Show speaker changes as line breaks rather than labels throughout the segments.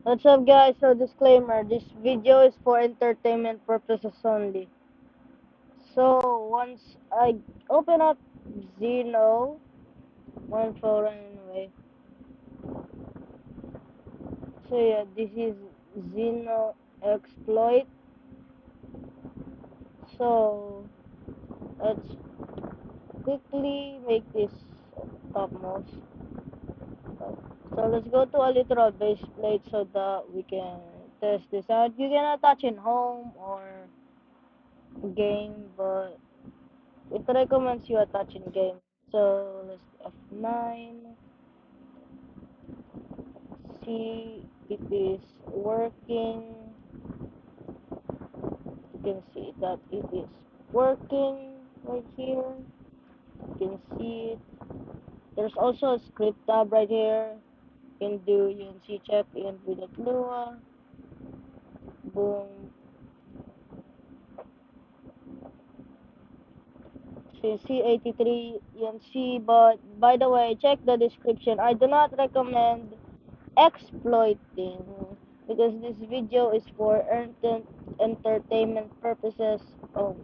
What's up guys, so disclaimer, this video is for entertainment purposes only. So once I open up Zeno, one for anyway. So yeah, this is Zeno exploit. So let's quickly make this topmost. So let's go to a literal base plate so that we can test this out. You can attach in home or game, but it recommends you attach in game. So let's F9, see it is working. You can see that it is working right here. You can see it. There's also a script tab right here. You can do UNC check in with the Lua. Boom. CC83 UNC, but by the way, check the description. I do not recommend exploiting because this video is for entertainment purposes only.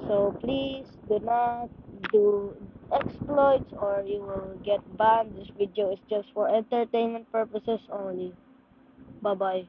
So please do not do exploits or you will get banned. This video is just for entertainment purposes only. Bye bye.